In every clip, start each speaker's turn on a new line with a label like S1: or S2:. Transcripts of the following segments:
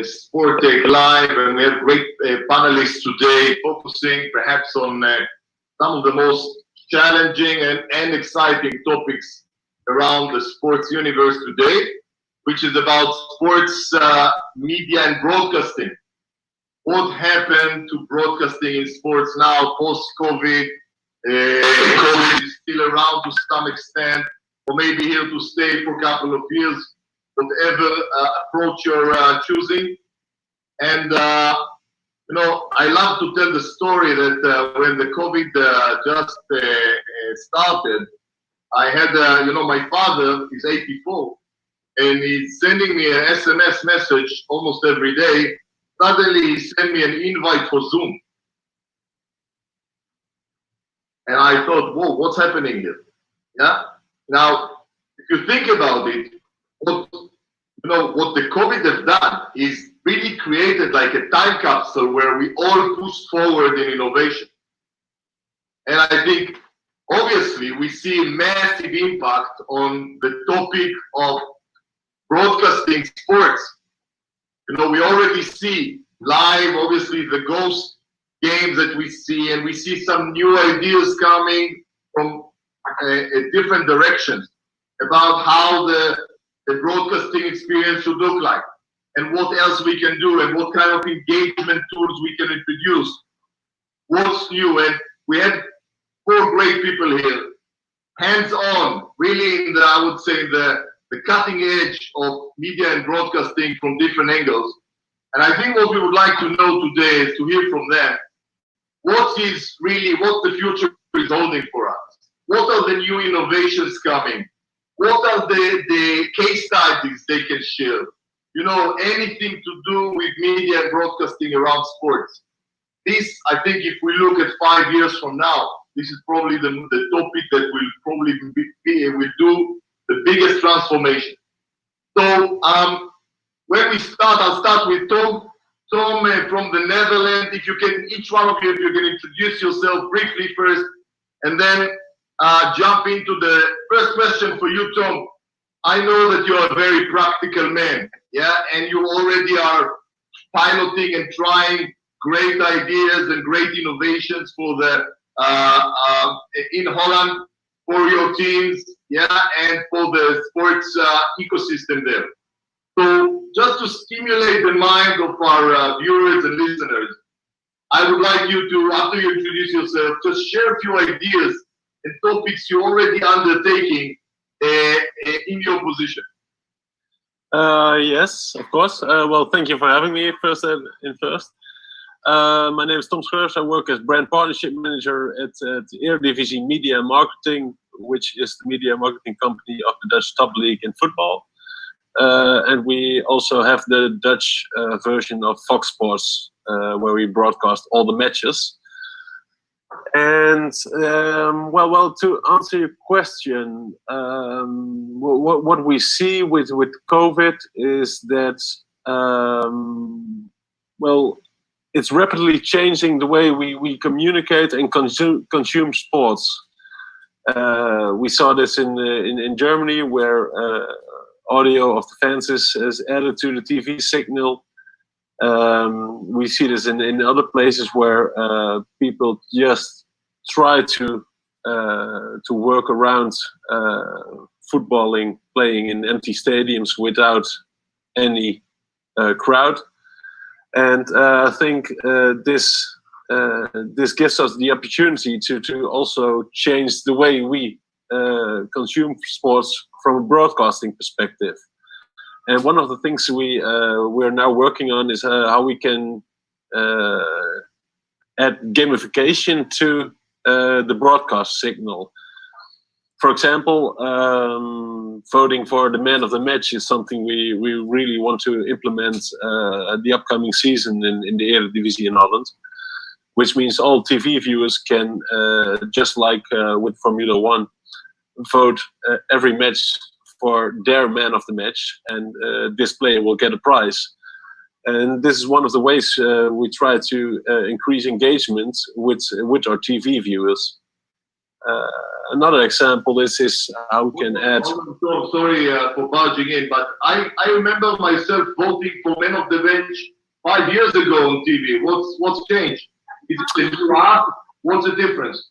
S1: Sport Take Live, and we have great panelists today focusing perhaps on some of the most challenging and exciting topics around the sports universe today, which is about sports media and broadcasting. What happened to broadcasting in sports now post-COVID? COVID is still around to some extent, or maybe here to stay for a couple of years, whatever approach you're choosing. And you know, I love to tell the story that when the COVID just started, I had, you know, my father is 84, and he's sending me an SMS message almost every day. Suddenly, he sent me an invite for Zoom. And I thought, whoa, what's happening here? Yeah. Now, if you think about it, what the COVID has done is really created like a time capsule where we all push forward in innovation. And I think, obviously, we see a massive impact on the topic of broadcasting sports. You know, we already see live, obviously, the ghost games that we see, and we see some new ideas coming from different directions about how the broadcasting experience should look like, and what else we can do, and what kind of engagement tools we can introduce. What's new? And we had 4 great people here, hands-on, really in the, I would say, the cutting edge of media and broadcasting from different angles. And I think what we would like to know today is to hear from them, what the future is holding for us? What are the new innovations coming? What are the case studies they can share? You know, anything to do with media and broadcasting around sports. This, I think, if we look at 5 years from now, this is probably the topic that will probably will do the biggest transformation. So when we start, I'll start with Tom. Tom from the Netherlands. If you can, each one of you, if you can introduce yourself briefly first, and then jump into the first question for you, Tom. I know that you're a very practical man, yeah, and you already are piloting and trying great ideas and great innovations for the in Holland for your teams, yeah, and for the sports ecosystem there. So just to stimulate the mind of our viewers and listeners, I would like you to, after you introduce yourself, just share a few ideas and topics you're already undertaking in your position.
S2: Yes, of course. Well, thank you for having me first. My name is Tom Schreurs. I work as brand partnership manager at Eredivisie Media and Marketing, which is the media marketing company of the Dutch top league in football. And we also have the Dutch version of Fox Sports, where we broadcast all the matches. And well, to answer your question, what we see with COVID is that well, it's rapidly changing the way we communicate and consume sports. We saw this in Germany, where audio of the fans is added to the TV signal. We see this in other places where people just try to work around footballing, playing in empty stadiums without any crowd. And I think this gives us the opportunity to also change the way we consume sports from a broadcasting perspective. And one of the things we're now working on is how we can add gamification to the broadcast signal. For example, voting for the man of the match is something we really want to implement at the upcoming season in the Eredivisie in Holland, which means all TV viewers can, just like with Formula 1, vote every match for their man of the match, and this player will get a prize. And this is one of the ways we try to increase engagement with our TV viewers. another example is how we can add.
S1: So sorry for barging in, but I remember myself voting for Man of the Bench 5 years ago on TV. What's changed? Is it the new app? What's the difference?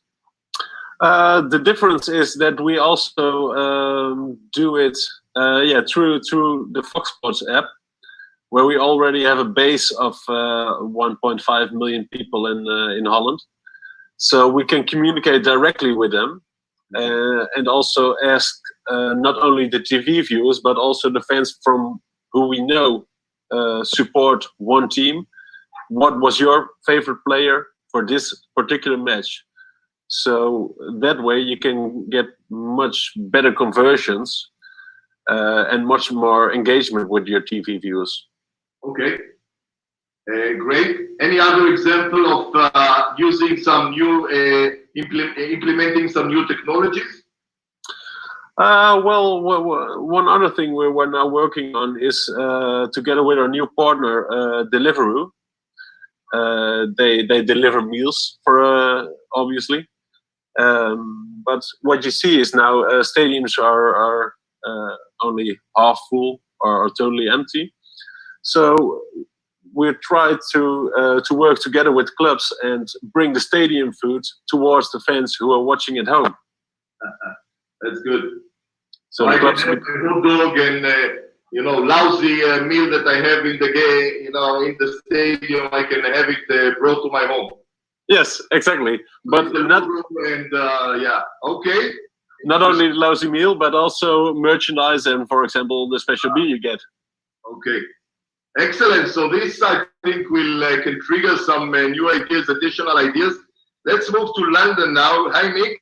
S2: The difference is that we also do it through the Fox Sports app, where we already have a base of 1.5 million people in Holland. So we can communicate directly with them and also ask not only the TV viewers, but also the fans from who we know support one team. What was your favorite player for this particular match? So that way you can get much better conversions and much more engagement with your TV viewers.
S1: Okay, great. Any other example of using some new, implementing some new technologies?
S2: Well, one other thing we're now working on is together with our new partner, Deliveroo. They deliver meals for obviously. But what you see is now stadiums are only half full or totally empty. So we try to work together with clubs and bring the stadium food towards the fans who are watching at home.
S1: That's good.
S2: So
S1: I
S2: clubs
S1: can have a hot dog and lousy meal that I have in the game, in the stadium. I can have it brought to my home.
S2: Yes, exactly. But not
S1: okay.
S2: Not only the lousy meal, but also merchandise and, for example, the special beer you get.
S1: Okay, excellent. So this, I think, can trigger some new ideas, additional ideas. Let's move to London now. Hi, Nick.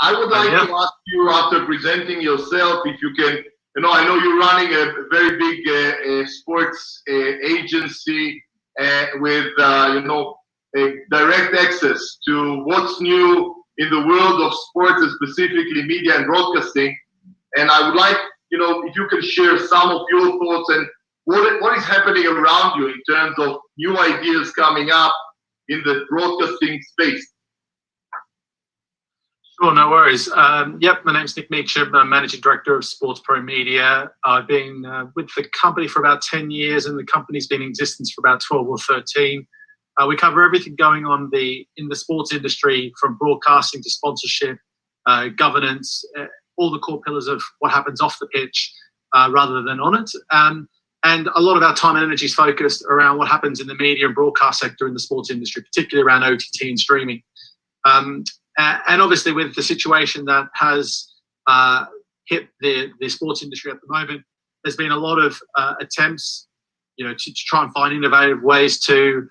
S1: I would like to ask you, after presenting yourself, if you can, I know you're running a very big sports agency with, direct access to what's new in the world of sports, and specifically media and broadcasting. And I would like, if you can share some of your thoughts and what is happening around you in terms of new ideas coming up in the broadcasting space.
S3: Sure, no worries. Yep, my name's Nick Meacham. I'm Managing Director of SportsPro Media. I've been with the company for about 10 years, and the company's been in existence for about 12 or 13. We cover everything going on in the sports industry, from broadcasting to sponsorship, governance, all the core pillars of what happens off the pitch rather than on it. And a lot of our time and energy is focused around what happens in the media and broadcast sector in the sports industry, particularly around OTT and streaming. And obviously, with the situation that has hit the sports industry at the moment, there's been a lot of attempts, to try and find innovative ways to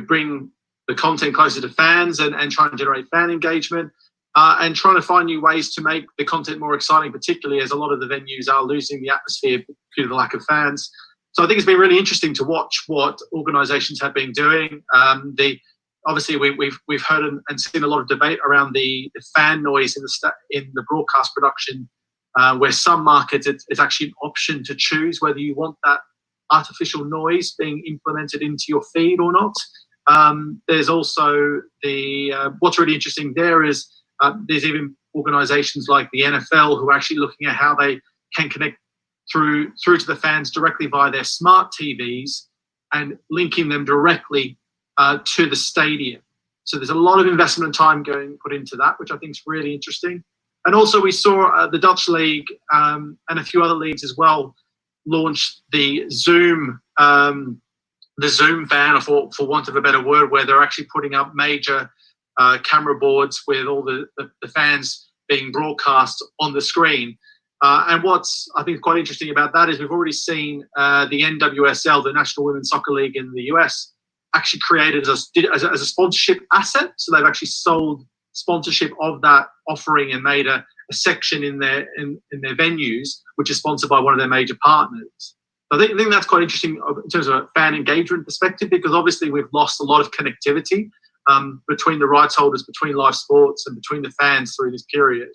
S3: bring the content closer to fans and try and generate fan engagement, and trying to find new ways to make the content more exciting, particularly as a lot of the venues are losing the atmosphere due to the lack of fans. So I think it's been really interesting to watch what organisations have been doing. Obviously, we've heard and seen a lot of debate around the fan noise in the broadcast production, where some markets it's actually an option to choose whether you want that artificial noise being implemented into your feed or not. There's also what's really interesting there is there's even organisations like the NFL who are actually looking at how they can connect through to the fans directly via their smart TVs and linking them directly to the stadium. So there's a lot of investment and time put into that, which I think is really interesting. And also we saw the Dutch League and a few other leagues as well launch the Zoom ban, or for want of a better word, where they're actually putting up major camera boards with all the fans being broadcast on the screen. And what's I think quite interesting about that is we've already seen the NWSL, the National Women's Soccer League in the US, actually created as a sponsorship asset. So they've actually sold sponsorship of that offering and made a section in their venues, which is sponsored by one of their major partners. I think that's quite interesting in terms of a fan engagement perspective, because obviously we've lost a lot of connectivity between the rights holders, between live sports, and between the fans through this period.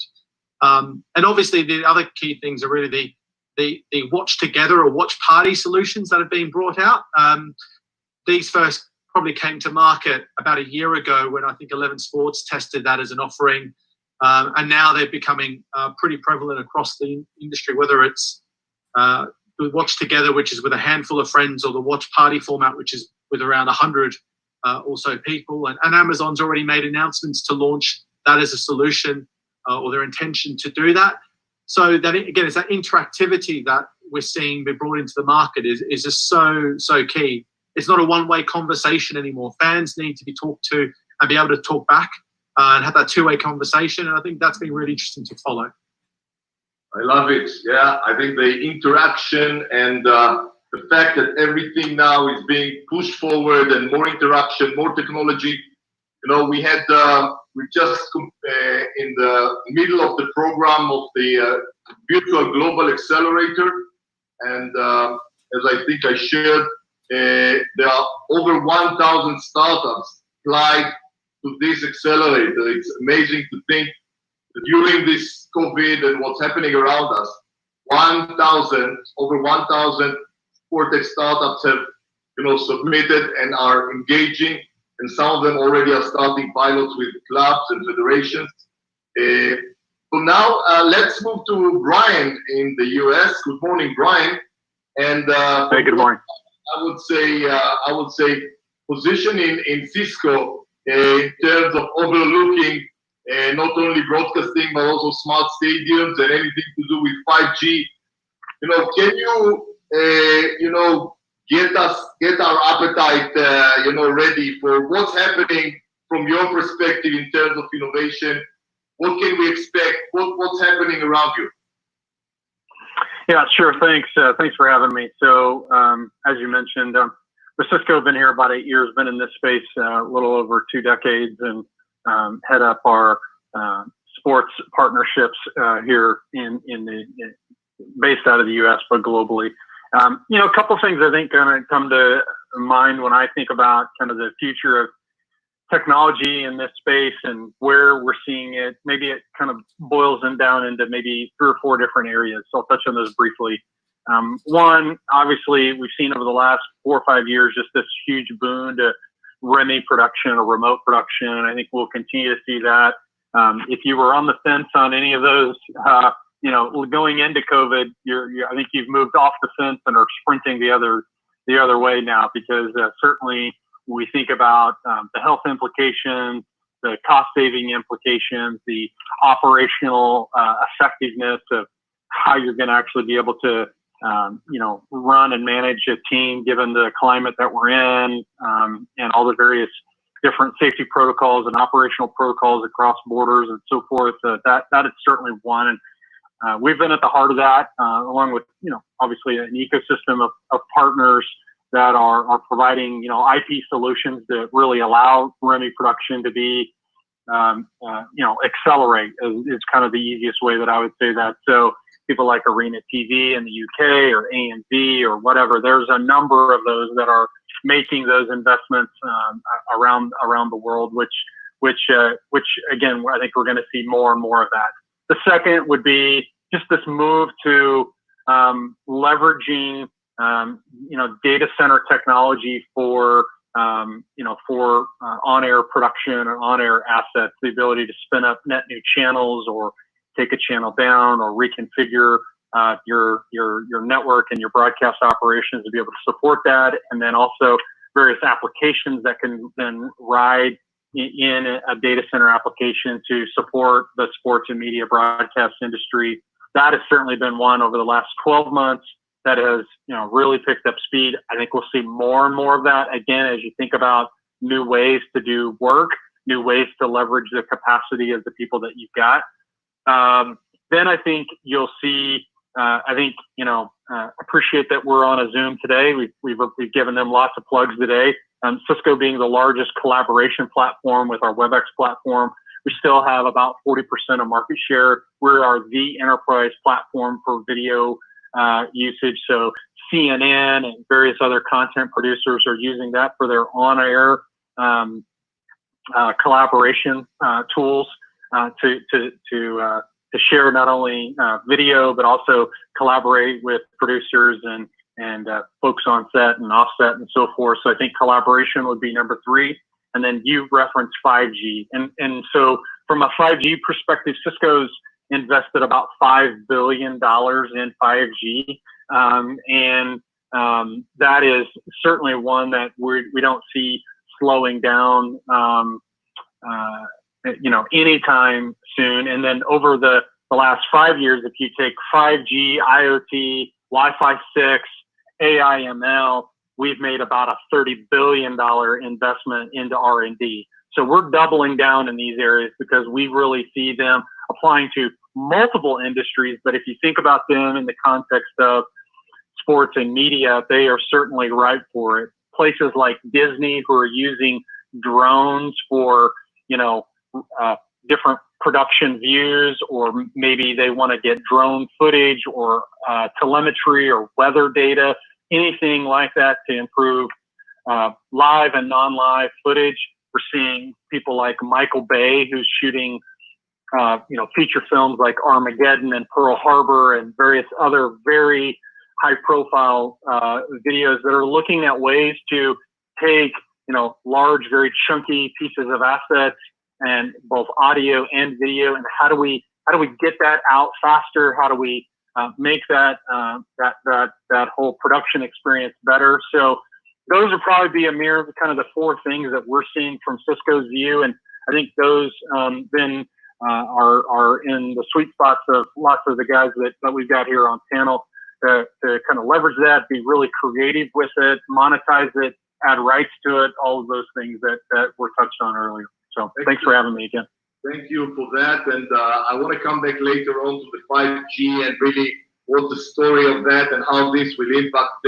S3: And obviously the other key things are really the watch together or watch party solutions that have been brought out. These first probably came to market about a year ago when I think 11 Sports tested that as an offering. And now they're becoming pretty prevalent across the industry, whether it's the Watch Together, which is with a handful of friends, or the Watch Party format, which is with around 100 or so people. And Amazon's already made announcements to launch that as a solution, or their intention to do that. So that, again, it's that interactivity that we're seeing be brought into the market is just so key. It's not a one-way conversation anymore. Fans need to be talked to and be able to talk back and have that two-way conversation. And I think that's been really interesting to follow.
S1: I love it. Yeah, I think the interaction and the fact that everything now is being pushed forward and more interaction, more technology. You know, we just in the middle of the program of the Virtual Global Accelerator, and as I think I shared, there are over 1,000 startups applied to this accelerator. It's amazing to think that during this COVID and what's happening around us, over 1,000 SportTech startups have, submitted and are engaging, and some of them already are starting pilots with clubs and federations. So now let's move to Bryan in the US. Good morning, Bryan. And
S4: hey, good morning.
S1: I would say position in Cisco in terms of overlooking not only broadcasting but also smart stadiums and anything to do with 5G. Can you get our appetite ready for what's happening from your perspective in terms of innovation? What can we expect? What's happening around you?
S4: Yeah, sure. Thanks. Thanks for having me. So, as you mentioned, with Cisco, I've been here about 8 years, been in this space a little over 2 decades, and head up our sports partnerships here based out of the U.S., but globally. A couple things I think kind of come to mind when I think about kind of the future of technology in this space and where we're seeing it. Maybe it kind of boils them down into maybe 3 or 4 different areas. So I'll touch on those briefly. One, obviously, we've seen over the last 4 or 5 years just this huge boon to REMI production or remote production. And I think we'll continue to see that. If you were on the fence on any of those, going into COVID, I think you've moved off the fence and are sprinting the other way now, because certainly we think about the health implications, the cost-saving implications, the operational effectiveness of how you're going to actually be able to, run and manage a team given the climate that we're in, and all the various different safety protocols and operational protocols across borders and so forth. That is certainly one. And we've been at the heart of that, along with, obviously an ecosystem of partners that are providing, IP solutions that really allow REMI production to be, accelerate is kind of the easiest way that I would say that. So people like Arena TV in the UK or AMD or whatever, there's a number of those that are making those investments around the world, which again, I think we're going to see more and more of that. The second would be just this move to leveraging data center technology for on-air production or on-air assets, the ability to spin up net new channels or take a channel down or reconfigure your network and your broadcast operations to be able to support that, and then also various applications that can then ride in a data center application to support the sports and media broadcast industry. That has certainly been one over the last 12 months that has, really picked up speed. I think we'll see more and more of that again as you think about new ways to do work, new ways to leverage the capacity of the people that you've got. Then I think you'll see. Appreciate that we're on a Zoom today. We've given them lots of plugs today. Cisco being the largest collaboration platform with our WebEx platform, we still have about 40% of market share. We are the enterprise platform for video usage. So CNN and various other content producers are using that for their on-air collaboration tools to share not only video but also collaborate with producers and folks on set and offset and so forth. So I think collaboration would be number 3. And then you referenced 5G. And so from a 5G perspective, Cisco's invested about $5 billion in 5G. That is certainly one that we don't see slowing down, anytime soon. And then over the last 5 years, if you take 5G, IoT, Wi-Fi 6, AI, ML, we've made about a $30 billion investment into R&D. So we're doubling down in these areas because we really see them applying to multiple industries. But if you think about them in the context of sports and media, they are certainly ripe for it. Places like Disney, who are using drones for, different production views, or maybe they want to get drone footage or telemetry or weather data, anything like that to improve live and non-live footage. We're seeing people like Michael Bay, who's shooting, feature films like Armageddon and Pearl Harbor and various other very high-profile videos that are looking at ways to take, large, very chunky pieces of assets and both audio and video, and how do we get that out faster? How do we make that whole production experience better? So those would probably be, Amir, kind of the 4 things that we're seeing from Cisco's view, and I think those then are in the sweet spots of lots of the guys that we've got here on panel to kind of leverage that, be really creative with it, monetize it, add rights to it, all of those things that were touched on earlier. So thanks for having me again.
S1: Thank you for that. And I want to come back later on to the 5G and really what the story of that and how this will impact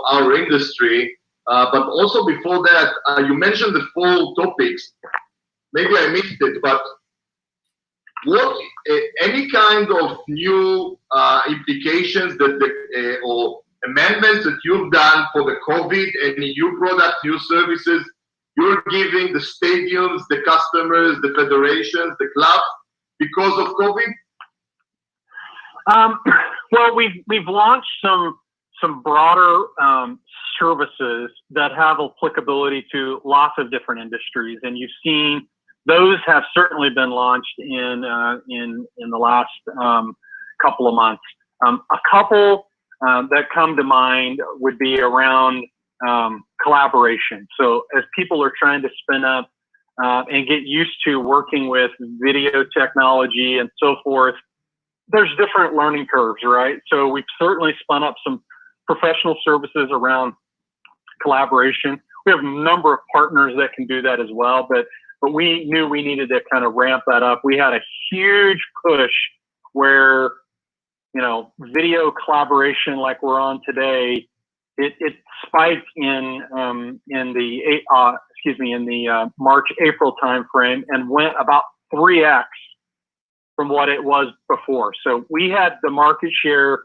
S1: our industry. But also before that, you mentioned the 4 topics. Maybe I missed it, but what any kind of new implications or amendments that you've done for the COVID, any new products, new services you're giving the stadiums, the customers, the federations, the clubs because of COVID?
S4: Well, we've launched some broader services that have applicability to lots of different industries, and you've seen those have certainly been launched in the last couple of months. A couple that come to mind would be around collaboration. So as people are trying to spin up and get used to working with video technology and so forth, there's different learning curves, right? So we've certainly spun up some professional services around collaboration. We have a number of partners that can do that as well, but we knew we needed to kind of ramp that up. We had a huge push where, video collaboration like we're on today, it spiked in the March-April timeframe and went about 3x from what it was before. So we had the market share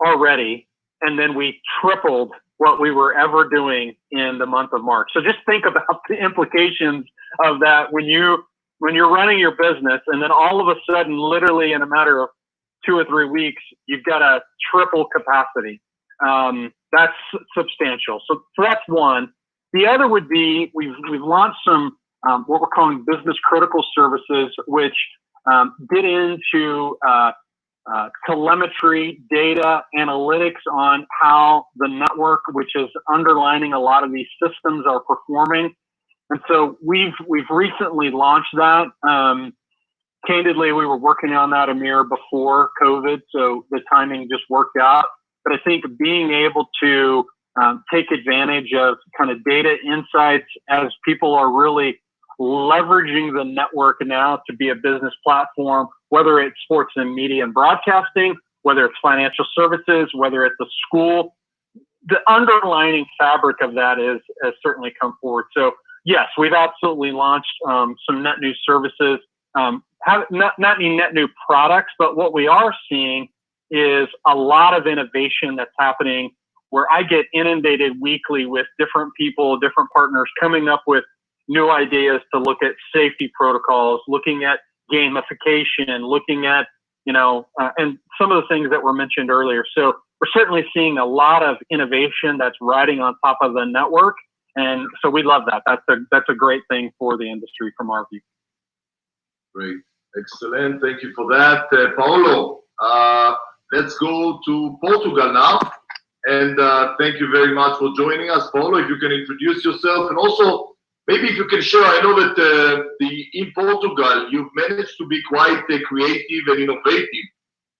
S4: already, and then we tripled what we were ever doing in the month of March. So just think about the implications of that when you're running your business, and then all of a sudden, literally in a matter of 2 or 3 weeks, you've got a triple capacity. That's substantial. So that's one. The other would be we've launched some what we're calling business critical services, which get into telemetry, data, analytics on how the network, which is underlining a lot of these systems, are performing. And so we've recently launched that. Candidly, we were working on that, Amir, before COVID, so the timing just worked out. But I think being able to take advantage of kind of data insights as people are really leveraging the network now to be a business platform, whether it's sports and media and broadcasting, whether it's financial services, whether it's a school, the underlying fabric of that has certainly come forward. So yes, we've absolutely launched some net new services, not any net new products, but what we are seeing is a lot of innovation that's happening where I get inundated weekly with different people, different partners coming up with new ideas to look at safety protocols, looking at gamification, looking at, and some of the things that were mentioned earlier. So we're certainly seeing a lot of innovation that's riding on top of the network. And so we love that. That's a great thing for the industry from our view.
S1: Great. Excellent. Thank you for that. Paolo, let's go to Portugal now. And thank you very much for joining us. Paolo, if you can introduce yourself, and also maybe if you can share, I know that in Portugal, you've managed to be quite creative and innovative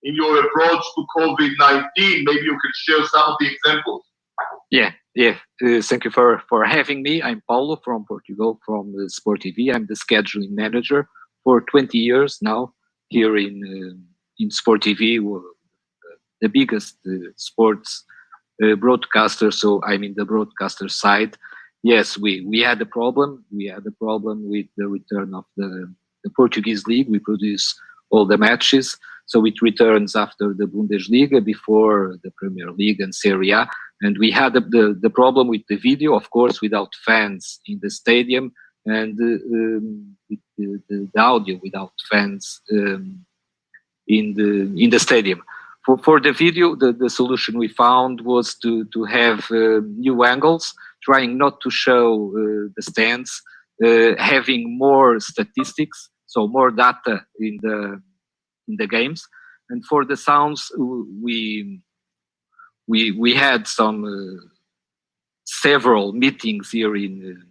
S1: in your approach to COVID-19. Maybe you can share some of the examples.
S5: Yeah. Thank you for having me. I'm Paolo from Portugal, from Sport TV. I'm the scheduling manager for 20 years now here in Sport TV, the biggest sports broadcaster. So I'm in the broadcaster side. Yes, we had a problem. We had a problem with the return of the Portuguese league. We produce all the matches, so it returns after the Bundesliga, before the Premier League and Serie A. And we had the problem with the video, of course, without fans in the stadium, and with the audio without fans in the stadium. For the video, the solution we found was to have new angles, trying not to show the stands, having more statistics, so more data in the games. And for the sounds, we had several meetings here in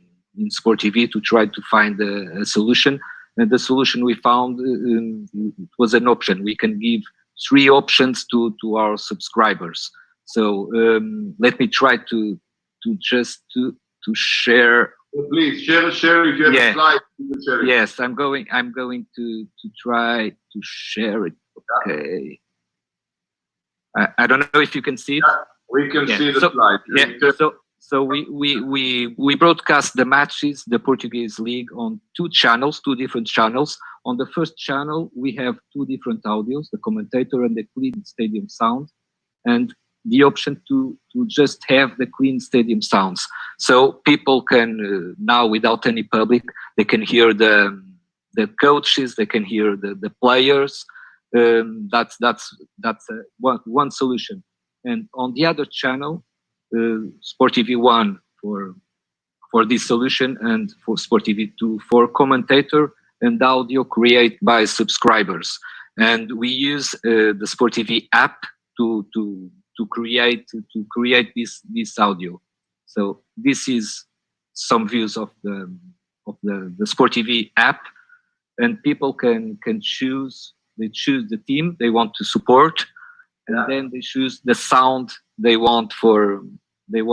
S5: Sport TV to try to find a solution. And the solution we found was an option. We can give 3 options to our subscribers. So let me try to share.
S1: Please share if you have a slide. Share it.
S5: Yes, I'm going to try to share it. Okay. I don't know if you can see it.
S1: Yeah, we can see the slide.
S5: Yeah. So we broadcast the matches, the Portuguese league, on 2 different channels. On the first channel, we have 2 different audios, the commentator and the clean stadium sound, and the option to just have the clean stadium sounds. So people can now, without any public, they can hear the coaches, they can hear the players. That's one solution. And on the other channel, Sport TV 1 for this solution, and for Sport TV 2 for commentator and audio created by subscribers. And we use the Sport TV app to create this audio. So this is some views of the Sport TV app, and people can choose. They choose the team they want to support, and then they choose the sound they want for the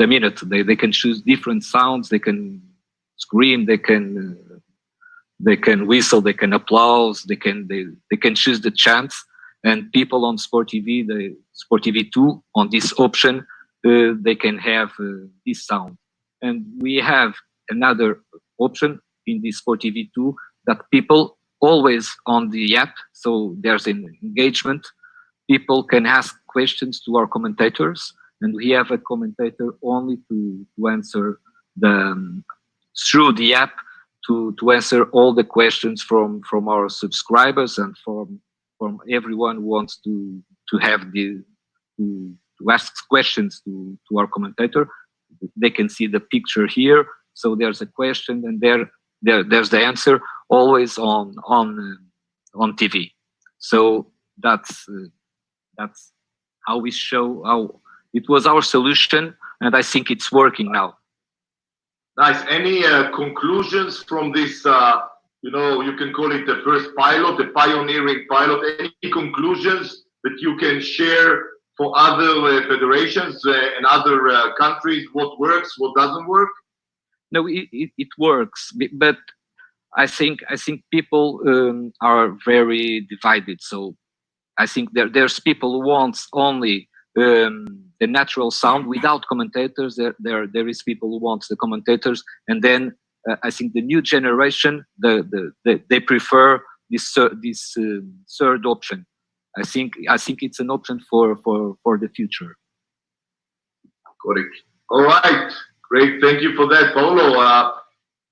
S5: minute. They can choose different sounds. They can scream. They can whistle. They can applause. They can choose the chants. And people on Sport TV, the Sport TV 2, on this option, they can have this sound. And we have another option in the Sport TV 2 that people always on the app, so there's an engagement. People can ask questions to our commentators, and we have a commentator only to answer through the app to answer all the questions from our subscribers and from everyone who wants to have to ask questions to our commentator. They can see the picture here, so there's a question, and there's the answer, always on TV. So that's how we show how it was our solution, and I think it's working now.
S1: Nice. Any conclusions from this? You can call it the first pilot, the pioneering pilot. Any conclusions that you can share for other federations and other countries? What works? What doesn't work?
S5: No, it works, but I think people are very divided. So I think there's people who want only the natural sound without commentators. There is people who want the commentators, and then I think the new generation they prefer this third option. I think it's an option for the future.
S1: Correct. All right. Great. Thank you for that, Paolo.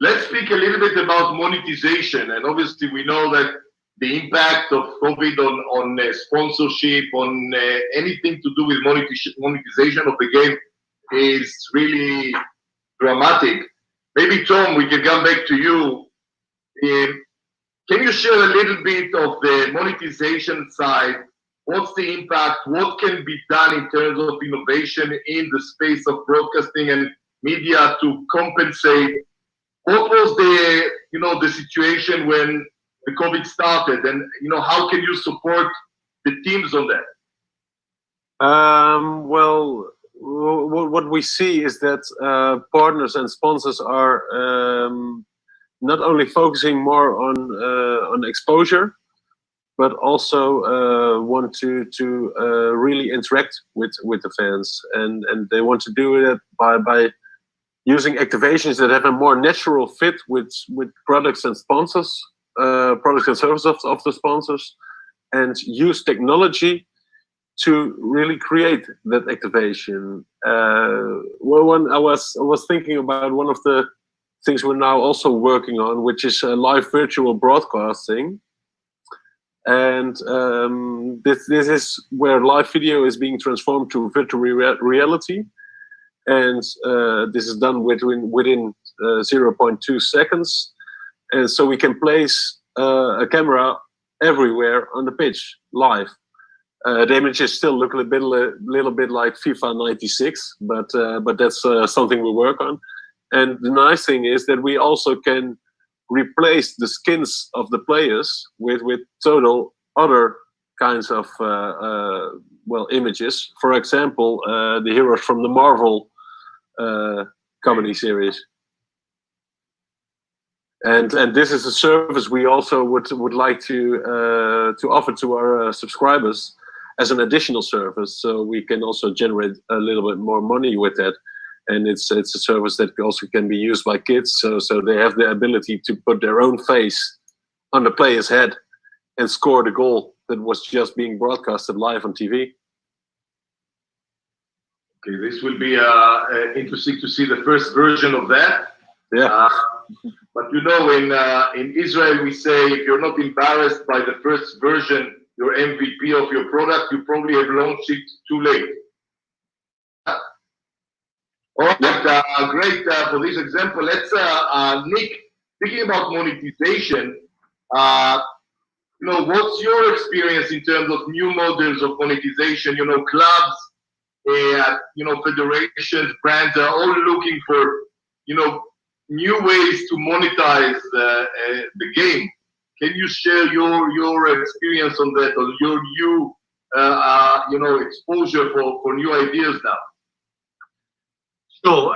S1: Let's speak a little bit about monetization. And obviously, we know that the impact of COVID on sponsorship, on anything to do with monetization of the game is really dramatic. Maybe Tom, we can come back to you. Can you share a little bit of the monetization side? What's the impact? What can be done in terms of innovation in the space of broadcasting and media to compensate? What was the situation when the COVID started, and how can you support the teams on that?
S2: Well, what we see is that partners and sponsors are not only focusing more on exposure, but also want to really interact with the fans, and they want to do it by using activations that have a more natural fit with products and sponsors, products and services of the sponsors, and use technology to really create that activation. Well, I was thinking about one of the things we're now also working on, which is live virtual broadcasting. And this is where live video is being transformed to virtual reality. And this is done within 0.2 seconds. And so we can place a camera everywhere on the pitch, live. The images still look a little bit like FIFA 96, but that's something we work on. And the nice thing is that we also can replace the skins of the players with total other kinds of images. For example, the heroes from the Marvel comedy series. And this is a service we also would like to offer to our subscribers as an additional service, so we can also generate a little bit more money with that. And it's a service that also can be used by kids, so they have the ability to put their own face on the player's head and score the goal that was just being broadcasted live on TV.
S1: Okay, this will be interesting to see the first version of that.
S2: Yeah.
S1: But in Israel, we say if you're not embarrassed by the first version, your MVP of your product, you probably have launched it too late. All right, great for this example. Let's, Nick, thinking about monetization, what's your experience in terms of new models of monetization? Clubs, federations, brands are all looking for, new ways to monetize the game. Can you share your experience on that, or your new, exposure for new ideas now?
S3: Sure.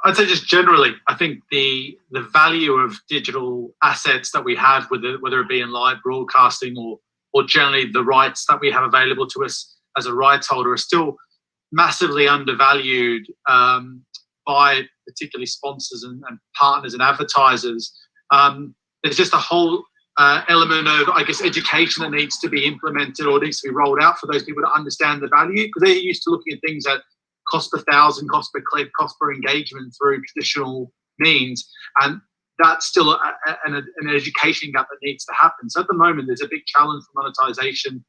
S3: I'd say just generally, I think the value of digital assets that we have, whether it be in live broadcasting or generally the rights that we have available to us as a rights holder, are still massively undervalued by particularly sponsors and partners and advertisers. There's just a whole element of, I guess, education that needs to be implemented or needs to be rolled out for those people to understand the value, because they're used to looking at things that cost per thousand, cost per click, cost per engagement through traditional means, and that's still an education gap that needs to happen. So at the moment, there's a big challenge for monetization,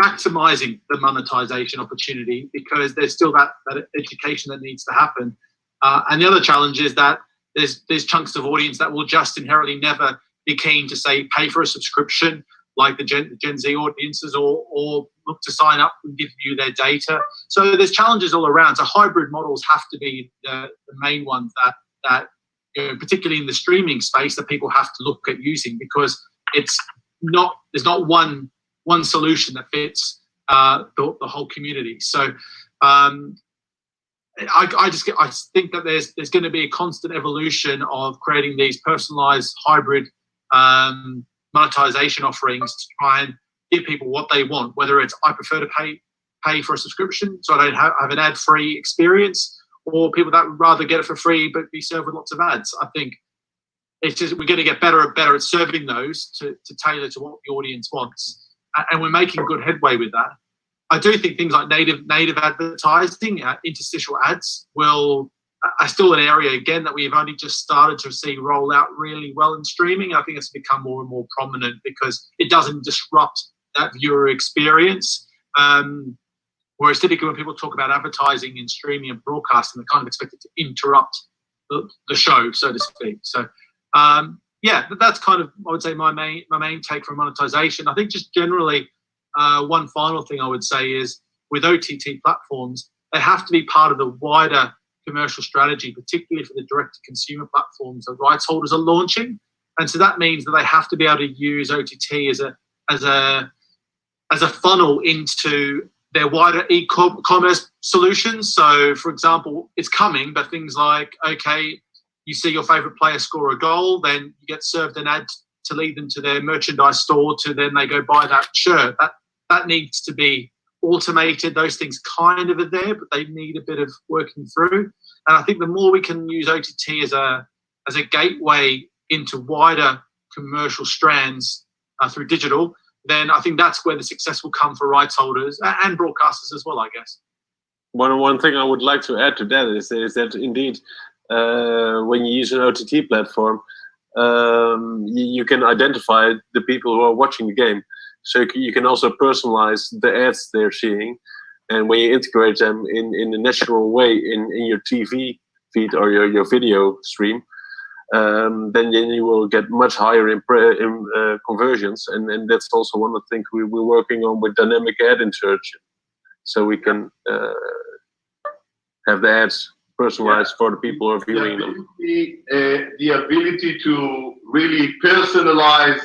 S3: maximizing the monetization opportunity, because there's still that education that needs to happen. And the other challenge is that there's chunks of audience that will just inherently never be keen to, say, pay for a subscription like the Gen Z audiences, or look to sign up and give you their data. So there's challenges all around. So hybrid models have to be the main ones that particularly in the streaming space, that people have to look at using, because there's not one solution that fits the whole community. So I think that there's going to be a constant evolution of creating these personalized hybrid monetization offerings to try and give people what they want, whether it's I prefer to pay for a subscription so I don't have an ad-free experience, or people that would rather get it for free but be served with lots of ads. I think it's just we're going to get better and better at serving those to tailor to what the audience wants, and we're making good headway with that. I do think things like native advertising, interstitial ads, will still an area, again, that we've only just started to see roll out really well in streaming. I think it's become more and more prominent because it doesn't disrupt that viewer experience. Whereas typically when people talk about advertising in streaming and broadcasting, they're kind of expected to interrupt the show, so to speak. So, yeah, that's kind of, I would say, my main take from monetization. I think just generally, one final thing I would say is with OTT platforms, they have to be part of the wider commercial strategy, particularly for the direct-to-consumer platforms that rights holders are launching. And so that means that they have to be able to use OTT as a funnel into their wider e-commerce solutions. So, for example, it's coming, but things like, okay, you see your favorite player score a goal, then you get served an ad to lead them to their merchandise store to then they go buy that shirt. That needs to be automated. Those things kind of are there, but they need a bit of working through. And I think the more we can use OTT as a gateway into wider commercial strands through digital, then I think that's where the success will come for rights holders and broadcasters as well, I guess.
S2: One thing I would like to add to that is that indeed, when you use an OTT platform, you can identify the people who are watching the game. So you can also personalize the ads they're seeing. And when you integrate them in a natural way in your TV feed or your video stream, then you will get much higher conversions. And that's also one of the things we're working on with dynamic ad insertion. So we can have the ads personalized for the people who are viewing them.
S1: The ability to really personalize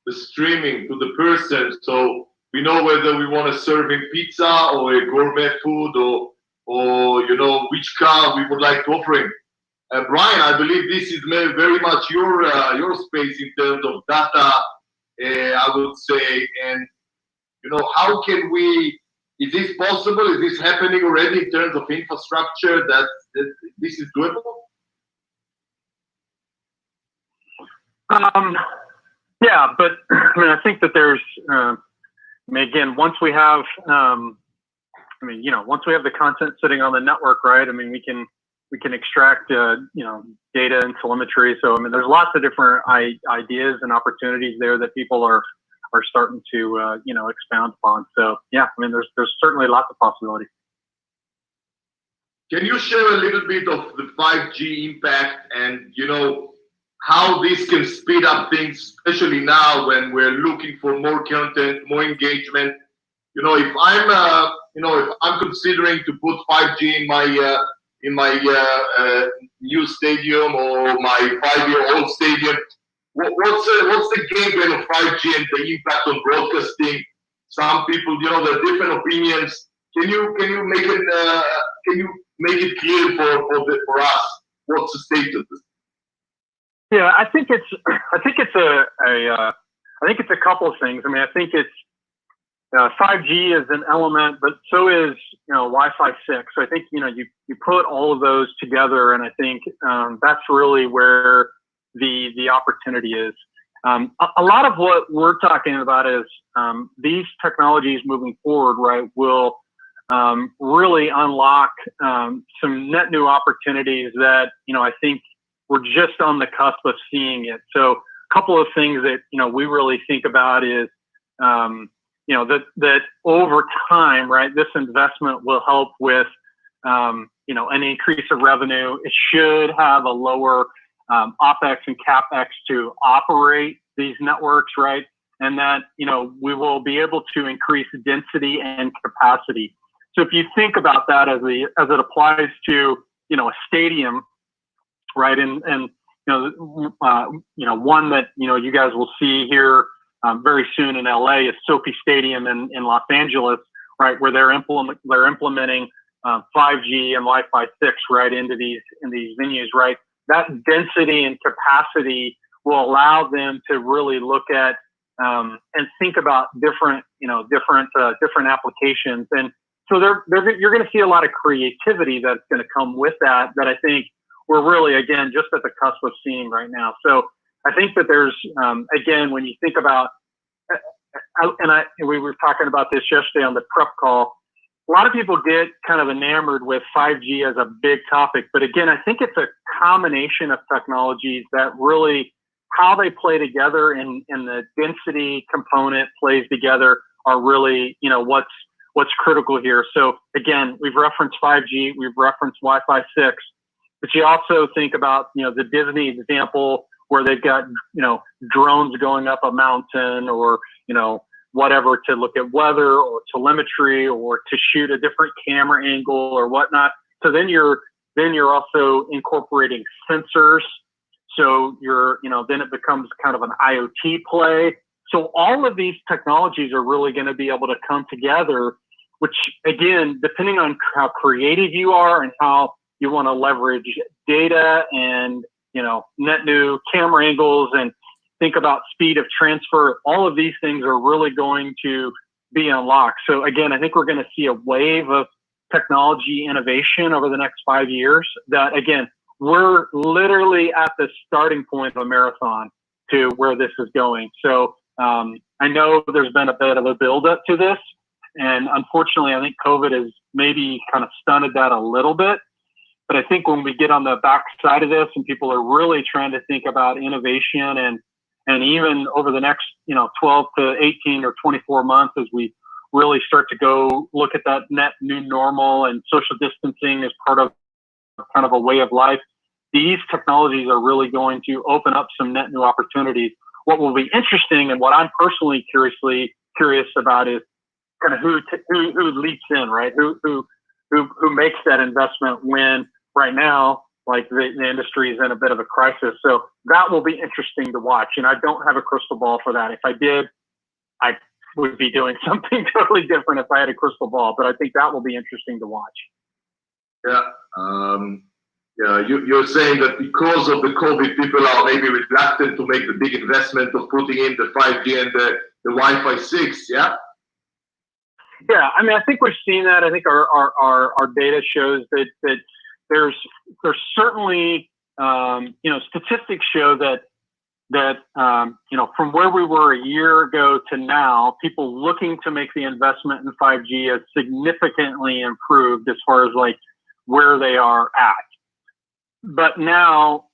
S1: the streaming to the person, so we know whether we want to serve him pizza or a gourmet food or which car we would like to offer him. Bryan, I believe this is very much your space in terms of data, I would say, and how can we? Is this possible? Is this happening already in terms of infrastructure that this is doable?
S4: Yeah, but I think that there's, again, once we have, once we have the content sitting on the network, right? We can extract, data and telemetry. So there's lots of different ideas and opportunities there that people are starting to, expound upon. So yeah, there's certainly lots of possibilities.
S1: Can you share a little bit of the 5G impact and how this can speed up things, especially now when we're looking for more content, more engagement? If I'm considering to put 5G in my new stadium or my 5-year-old stadium, what's the game plan of 5G and the impact on broadcasting? Some people, there are different opinions. Can you make it clear for us what's the status?
S4: Yeah, I think it's a couple of things. I think it's 5G is an element, but so is Wi-Fi 6. So I think you put all of those together, and I think that's really where the opportunity is. A lot of what we're talking about is these technologies moving forward, right, will really unlock some net new opportunities that I think we're just on the cusp of seeing it. So a couple of things that we really think about is that over time, right, this investment will help with an increase of revenue. It should have a lower OpEx and CapEx to operate these networks, right? And that, we will be able to increase density and capacity. So if you think about that as it applies to, a stadium, right? And one that, you guys will see here very soon in LA is SoFi Stadium in Los Angeles, right? Where they're implementing 5G and Wi-Fi 6 right into these venues, right? That density and capacity will allow them to really look at and think about different applications. And so you're going to see a lot of creativity that's going to come with that I think we're really, again, just at the cusp of seeing right now. So I think that there's, again, when you think about, we were talking about this yesterday on the prep call, a lot of people get kind of enamored with 5G as a big topic, but again, I think it's a combination of technologies that really, how they play together and the density component plays together are really, what's critical here. So again, we've referenced 5G, we've referenced Wi-Fi 6, but you also think about, the Disney example where they've got, drones going up a mountain or, whatever to look at weather or telemetry or to shoot a different camera angle or whatnot. So then you're also incorporating sensors. So then it becomes kind of an IoT play. So all of these technologies are really going to be able to come together, which again, depending on how creative you are and how you want to leverage data and, net new camera angles and think about speed of transfer, all of these things are really going to be unlocked. So again, I think we're going to see a wave of technology innovation over the next 5 years that, again, we're literally at the starting point of a marathon to where this is going. So I know there's been a bit of a buildup to this, and unfortunately, I think COVID has maybe kind of stunted that a little bit. But I think when we get on the back side of this and people are really trying to think about innovation and even over the next, 12 to 18 or 24 months, as we really start to go look at that net new normal and social distancing as part of kind of a way of life, these technologies are really going to open up some net new opportunities. What will be interesting and what I'm personally curious about is kind of who leaps in, right? Who makes that investment when right now, like the industry is in a bit of a crisis. So that will be interesting to watch. And I don't have a crystal ball for that. If I did, I would be doing something totally different if I had a crystal ball. But I think that will be interesting to watch.
S1: Yeah. You're saying that because of the COVID, people are maybe reluctant to make the big investment of putting in the 5G and the Wi-Fi 6, yeah?
S4: Yeah, I mean, I think we've seen that. I think our data shows that there's certainly, statistics show that from where we were a year ago to now, people looking to make the investment in 5G has significantly improved as far as like where they are at. But now,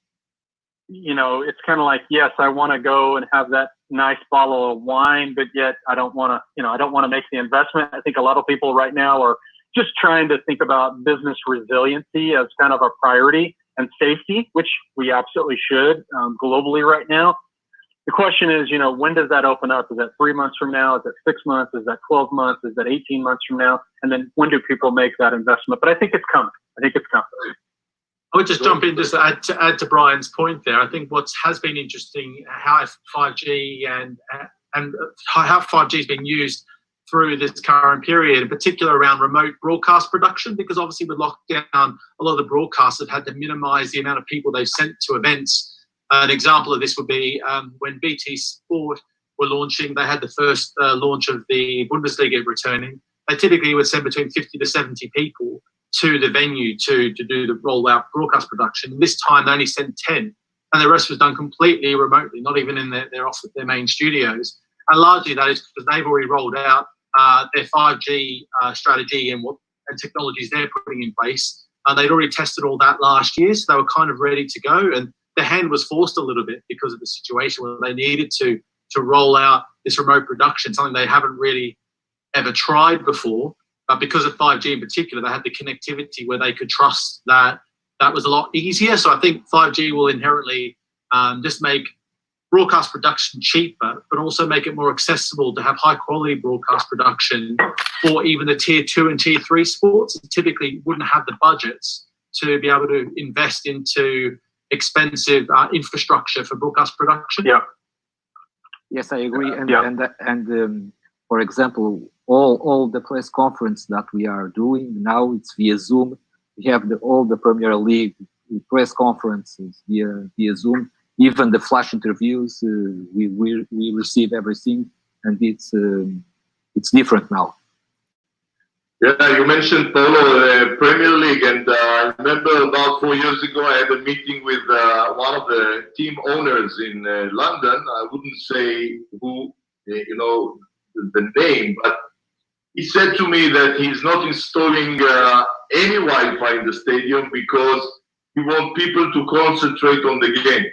S4: it's kind of like, yes, I want to go and have that nice bottle of wine, but yet I don't want to make the investment. I think a lot of people right now are just trying to think about business resiliency as kind of a priority and safety, which we absolutely should globally right now. The question is, when does that open up? Is that 3 months from now? Is that 6 months? Is that 12 months? Is that 18 months from now? And then when do people make that investment? But I think it's coming.
S3: I would just jump in just to add to Bryan's point there. I think what has been interesting, how 5G and how 5G has been used through this current period, in particular around remote broadcast production, because obviously with lockdown, a lot of the broadcasts have had to minimize the amount of people they've sent to events. An example of this would be when BT Sport were launching, they had the first launch of the Bundesliga returning. They typically would send between 50 to 70 people to the venue to do the rollout broadcast production. This time they only sent 10, and the rest was done completely remotely, not even in their main studios. And largely that is because they've already rolled out their 5G strategy and technologies they're putting in place. They'd already tested all that last year, so they were kind of ready to go. And their hand was forced a little bit because of the situation where they needed to roll out this remote production, something they haven't really ever tried before. But because of 5G in particular, they had the connectivity where they could trust that was a lot easier. So I think 5G will inherently just make broadcast production cheaper, but also make it more accessible to have high quality broadcast production for even the tier 2 and tier 3 sports that typically wouldn't have the budgets to be able to invest into expensive infrastructure for broadcast production.
S4: Yeah.
S5: Yes, I agree. And for example, all the press conference that we are doing now, it's via Zoom. We have all the Premier League press conferences via Zoom. Even the flash interviews, we receive everything, and it's different now.
S1: Yeah, you mentioned Paolo, Premier League, and I remember about 4 years ago I had a meeting with one of the team owners in London. I wouldn't say who, the name, but he said to me that he's not installing any Wi-Fi in the stadium because he wants people to concentrate on the game.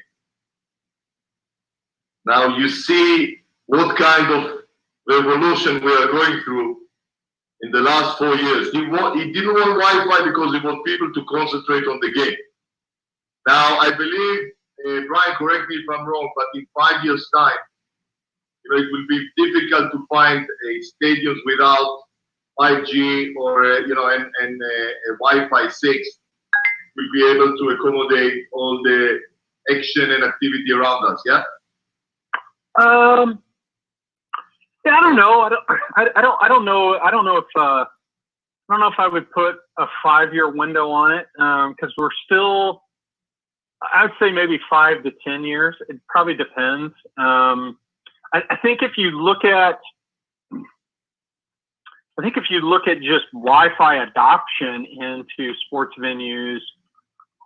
S1: Now you see what kind of revolution we are going through in the last 4 years. He didn't want Wi-Fi because he wants people to concentrate on the game. Now I believe, Bryan, correct me if I'm wrong, but in 5 years' time, it will be difficult to find stadiums without 5G or and Wi-Fi 6 will be able to accommodate all the action and activity around us. Yeah.
S4: Yeah, I don't know. I don't know if I would put a 5-year window on it because we're still. I would say maybe 5 to 10 years. It probably depends. I think if you look at just Wi-Fi adoption into sports venues,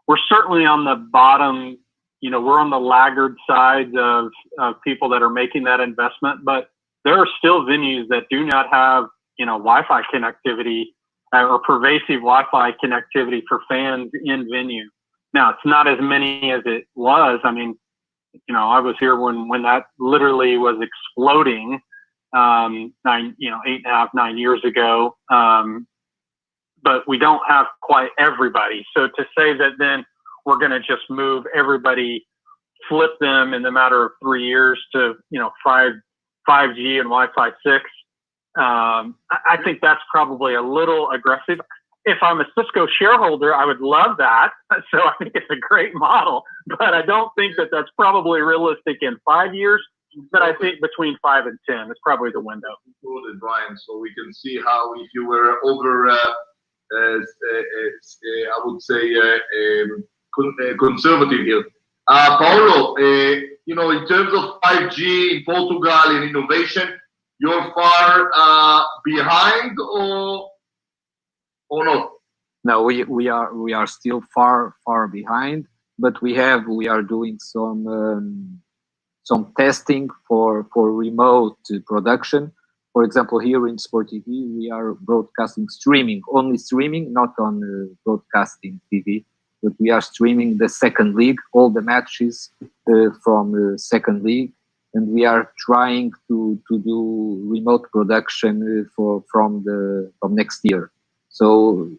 S4: we're certainly on the bottom. We're on the laggard side of people that are making that investment, but there are still venues that do not have, Wi-Fi connectivity or pervasive Wi-Fi connectivity for fans in venue. Now, it's not as many as it was. I mean, I was here when that literally was exploding, 8.5, 9 years ago. But we don't have quite everybody. So to say that then we're going to just move everybody, flip them in the matter of 3 years to, 5G and Wi-Fi 6, I think that's probably a little aggressive. If I'm a Cisco shareholder, I would love that. So I think it's a great model, but I don't think that that's probably realistic in 5 years. But I think between 5 and 10 is probably the window.
S1: Bryan, so we can see how if you were over, I would say, conservative here. Paolo, in terms of 5G in Portugal and innovation, you're far behind or not?
S5: No, we are still far behind, but we are doing some testing for remote production. For example, here in Sport TV, we are broadcasting only streaming, not on broadcasting TV, but we are streaming the second league, all the matches from the second league, and we are trying to do remote production from next year. So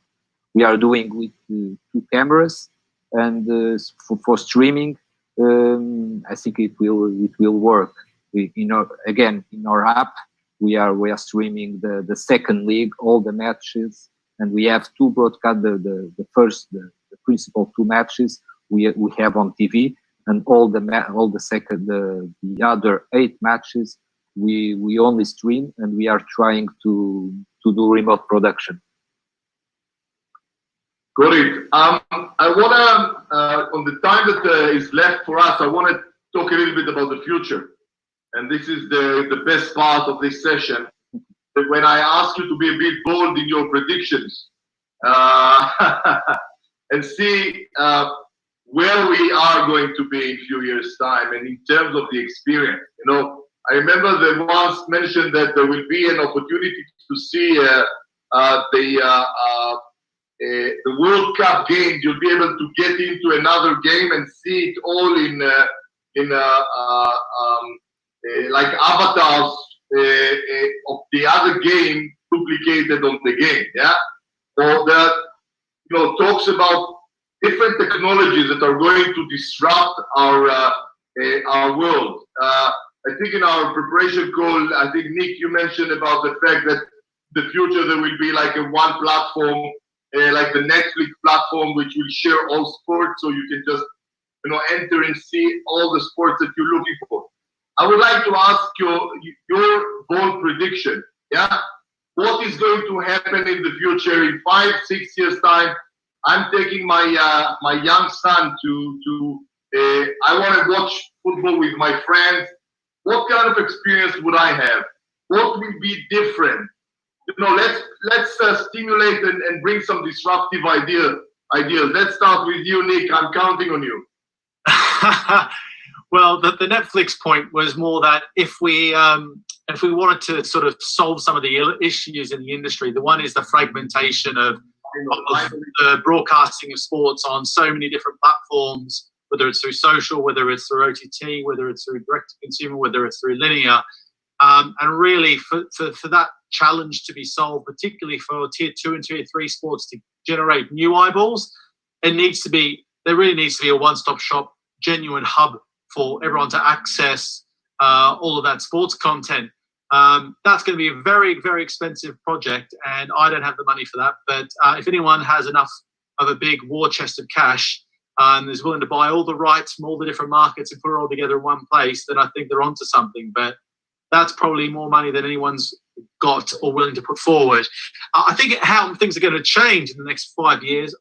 S5: we are doing with 2 cameras, and for streaming, I think it will work. In our app, we are streaming the second league, all the matches, and we have 2 broadcast the principal 2 matches we have on TV, and the other 8 matches we only stream, and we are trying to do remote production.
S1: Got it. I want to, on the time that is left for us, I want to talk a little bit about the future. And this is the best part of this session. When I ask you to be a bit bold in your predictions and see where we are going to be in a few years' time and in terms of the experience. I remember they once mentioned that there will be an opportunity to see the World Cup games. You'll be able to get into another game and see it all in like avatars of the other game duplicated on the game. Yeah, or that talks about different technologies that are going to disrupt our world. I think in our preparation call, I think Nick, you mentioned about the fact that in the future there will be like a one platform. Like the Netflix platform, which will share all sports, so you can just enter and see all the sports that you're looking for. I would like to ask your bold prediction. Yeah, what is going to happen in the future in 5, 6 years time? I'm taking my my young son to I want to watch football with my friends. What kind of experience would I have? What will be different? Let's stimulate and bring some disruptive ideas. Let's start with you, Nick. I'm counting on you.
S3: Well, the Netflix point was more that if we if we wanted to sort of solve some of the issues in the industry, the one is the fragmentation of the broadcasting of sports on so many different platforms, whether it's through social, whether it's through OTT, whether it's through direct-to-consumer, whether it's through linear. And really, for that challenge to be solved, particularly for tier 2 and tier 3 sports to generate new eyeballs, there really needs to be a one-stop shop, genuine hub for everyone to access all of that sports content. That's going to be a very, very expensive project, and I don't have the money for that. But if anyone has enough of a big war chest of cash and is willing to buy all the rights from all the different markets and put it all together in one place, then I think they're onto something. But that's probably more money than anyone's got or willing to put forward. I think how things are going to change in the next 5 years,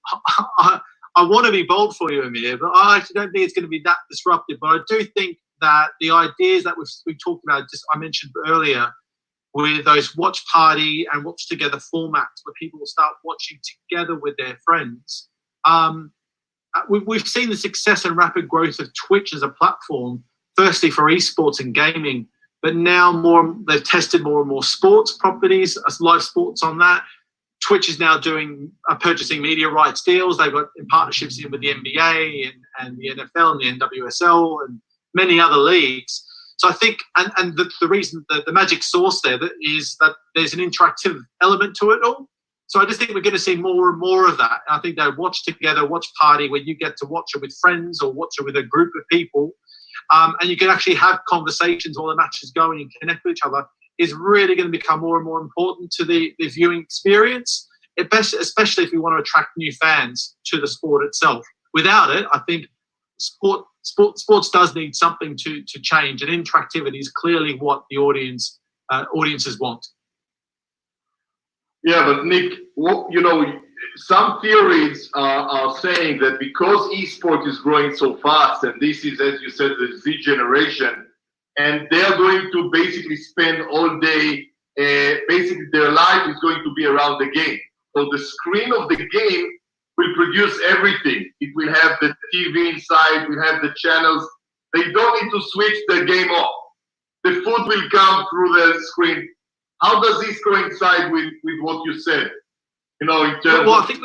S3: I want to be bold for you, Amir, but I actually don't think it's going to be that disruptive. But I do think that the ideas that we've talked about, just I mentioned earlier, with those watch party and watch together formats where people will start watching together with their friends. We've seen the success and rapid growth of Twitch as a platform, firstly for esports and gaming, but now they've tested more and more sports properties as live sports on that. Twitch is now purchasing media rights deals. They've got partnerships in with the NBA and the NFL and the NWSL and many other leagues. So I think, and the reason, the magic sauce there is that there's an interactive element to it all. So I just think we're going to see more and more of that. And I think that watch together, watch party, where you get to watch it with friends or watch it with a group of people, and you can actually have conversations while the match is going and connect with each other, is really going to become more and more important to the viewing experience, especially if we want to attract new fans to the sport itself. Without it, I think sports does need something to change, and interactivity is clearly what the audiences want.
S1: Yeah, but Nick, some theories are saying that because esport is growing so fast, and this is, as you said, the Z generation, and they're going to basically spend all day, basically their life is going to be around the game. So the screen of the game will produce everything. It will have the TV inside, will have the channels. They don't need to switch the game off. The food will come through the screen. How does this coincide with what you said? In terms
S3: I think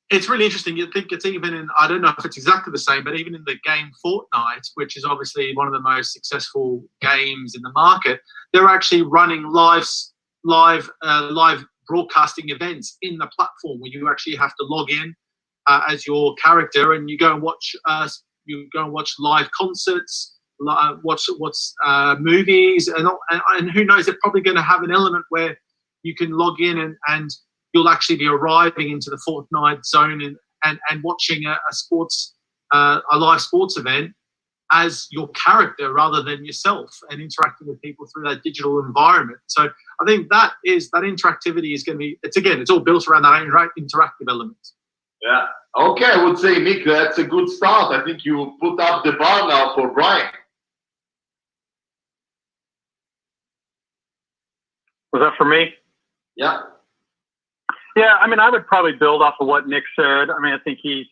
S3: it's really interesting. You think it's even in, I don't know if it's exactly the same, but even in the game Fortnite, which is obviously one of the most successful games in the market, they're actually running live broadcasting events in the platform where you actually have to log in as your character, and you go and watch live concerts, watch movies, and who knows, they're probably going to have an element where you can log in and you'll actually be arriving into the Fortnite zone and watching a live sports event as your character rather than yourself, and interacting with people through that digital environment. So I think that interactivity is going to be, it's all built around that interactive element.
S1: Yeah. Okay, I would say, Nick, that's a good start. I think you put up the bar now for Bryan.
S4: Was that for me?
S1: Yeah.
S4: Yeah, I mean, I would probably build off of what Nick said. I mean, I think he's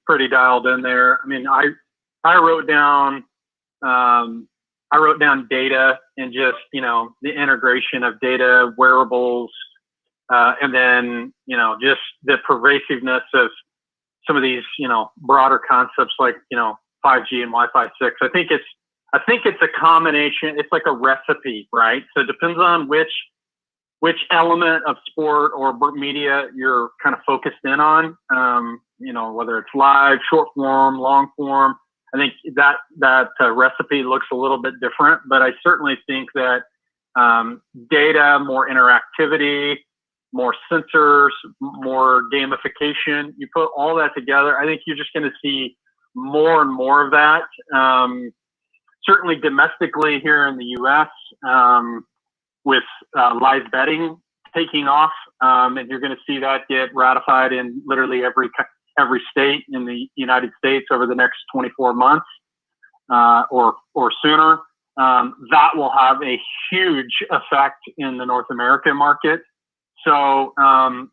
S4: pretty dialed in there. I mean, I wrote down data and just, the integration of data, wearables, and then, just the pervasiveness of some of these, broader concepts like, 5G and Wi-Fi 6. I think it's a combination. It's like a recipe, right? So it depends on which element of sport or media you're kind of focused in on, whether it's live, short form, long form. I think that recipe looks a little bit different, but I certainly think that data, more interactivity, more sensors, more gamification, you put all that together, I think you're just going to see more and more of that. Certainly domestically here in the U.S., with live betting taking off, and you're going to see that get ratified in literally every state in the United States over the next 24 months or sooner. That will have a huge effect in the North American market. So I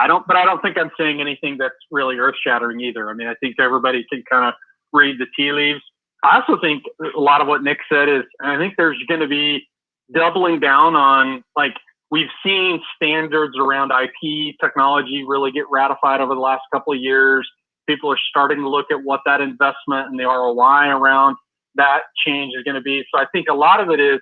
S4: don't think I'm saying anything that's really earth-shattering either. I mean, I think everybody can kind of read the tea leaves. I also think a lot of what Nick said is, I think there's going to be doubling down on, like, we've seen standards around IP technology really get ratified over the last couple of years. People are starting to look at what that investment and the ROI around that change is going to be. So I think a lot of it is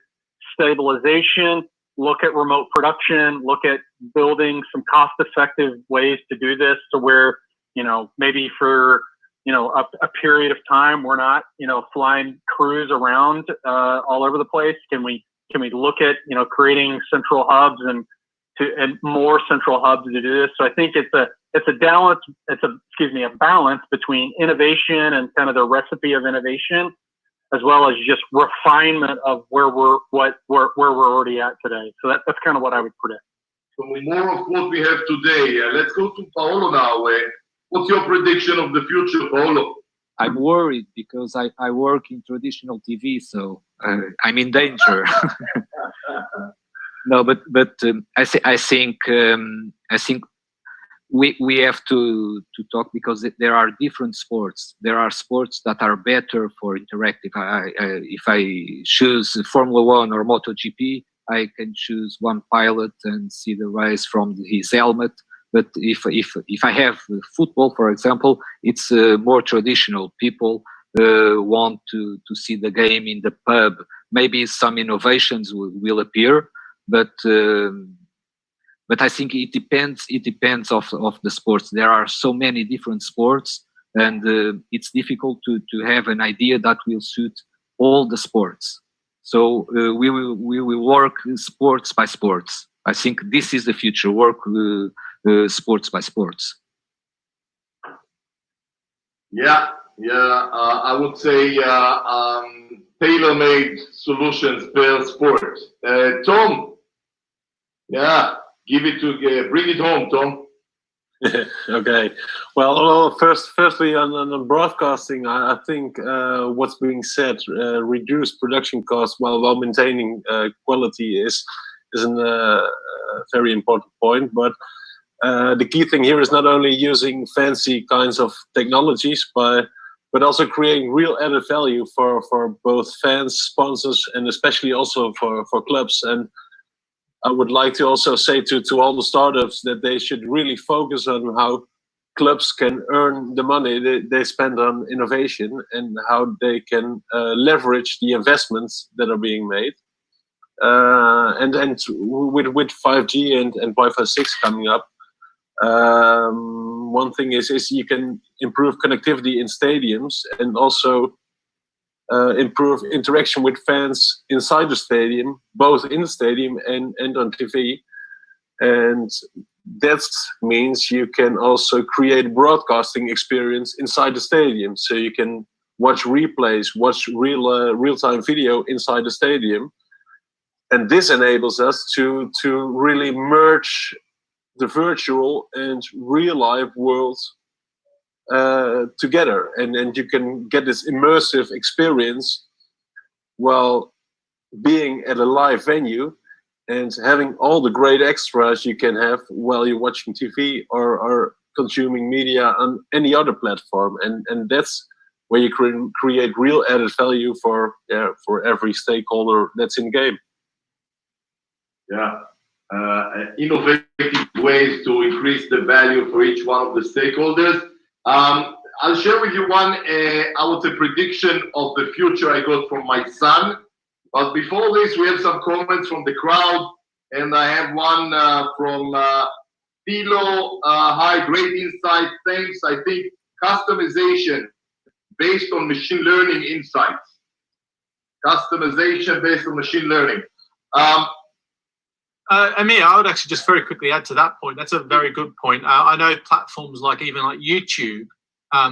S4: stabilization, look at remote production, look at building some cost-effective ways to do this to where, you know, maybe for, you know, a period of time, we're not, you know, flying crews around all over the place. Can we look at, you know, creating central hubs and more central hubs to do this? So I think it's a balance between innovation and kind of the recipe of innovation, as well as just refinement of where we're already at today. So that's kind of what I would predict.
S1: So more of what we have today. Let's go to Paolo now. What's your prediction of the future, Paolo?
S5: I'm worried because I work in traditional TV, so I'm in danger. No, but I think we have to talk, because there are different sports. There are sports that are better for interactive. If I choose Formula One or MotoGP, I can choose one pilot and see the race from his helmet. But if I have football, for example, it's more traditional. People want to see the game in the pub. Maybe some innovations will appear, but I think it depends. It depends of the sports. There are so many different sports, and it's difficult to have an idea that will suit all the sports. So we will work sports by sports. I think this is the future. Work sports by sports.
S1: Yeah. I would say tailor-made solutions per sport. Tom. Yeah. Bring it home, Tom.
S2: Okay. Well, firstly on broadcasting, I think what's being said, reduce production costs while maintaining quality is a very important point. But the key thing here is not only using fancy kinds of technologies, but also creating real added value for both fans, sponsors, and especially also for clubs. And I would like to also say to all the startups that they should really focus on how clubs can earn the money they spend on innovation, and how they can leverage the investments that are being made. And with 5G and Wi-Fi 6 coming up, one thing is you can improve connectivity in stadiums, and also improve interaction with fans inside the stadium, both in the stadium and on TV. And that means you can also create a broadcasting experience inside the stadium. So you can watch replays, watch real-time video inside the stadium. And this enables us to really merge the virtual and real life worlds together, and you can get this immersive experience while being at a live venue and having all the great extras you can have while you're watching TV or consuming media on any other platform. And that's where you can create real added value for every stakeholder that's in the game.
S1: Yeah. Innovative ways to increase the value for each one of the stakeholders. I'll share with you one, I would say, prediction of the future I got from my son. But before this, we have some comments from the crowd, and I have one from Tilo. Hi, great insight. Thanks. I think customization based on machine learning insights. Customization based on machine learning.
S3: Amir, I would actually just very quickly add to that point. That's a very good point. I know platforms like YouTube,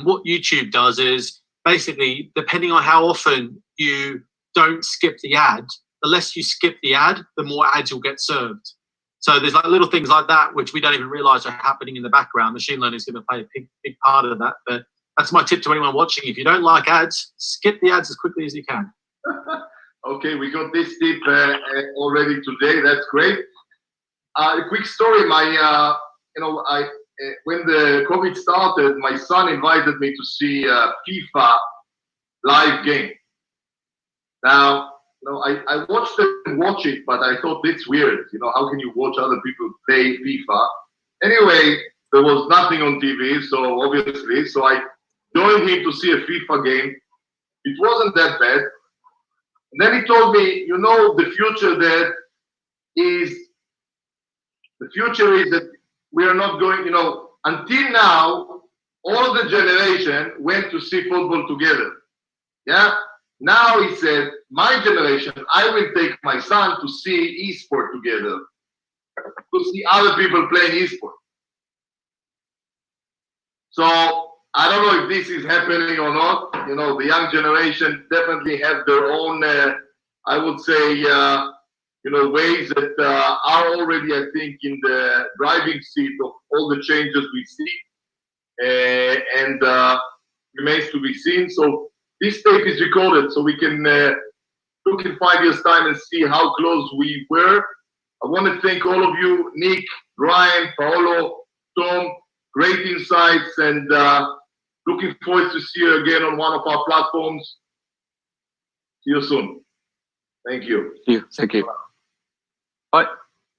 S3: what YouTube does is basically, depending on how often you don't skip the ad, the less you skip the ad, the more ads you'll get served. So there's like little things like that, which we don't even realize are happening in the background. Machine learning is going to play a big part of that. But that's my tip to anyone watching. If you don't like ads, skip the ads as quickly as you can.
S1: Okay, we got this tip already today. That's great. A quick story. When the COVID started, my son invited me to see FIFA live game. Now I watched them watch it, but I thought it's weird. How can you watch other people play FIFA? Anyway, there was nothing on TV, so obviously, so I joined him to see a FIFA game. It wasn't that bad. And then he told me, the future is that we are not going, until now, all the generation went to see football together. Yeah. Now he said, my generation, I will take my son to see esport together, to see other people playing esport. So I don't know if this is happening or not. The young generation definitely have their own, I would say, ways that are already, I think, in the driving seat of all the changes we see, and remains to be seen. So this tape is recorded, so we can look in 5 years' time and see how close we were. I want to thank all of you, Nick, Bryan, Paolo, Tom. Great insights, and looking forward to see you again on one of our platforms. See you soon. Thank you.
S5: Thank you. Bye.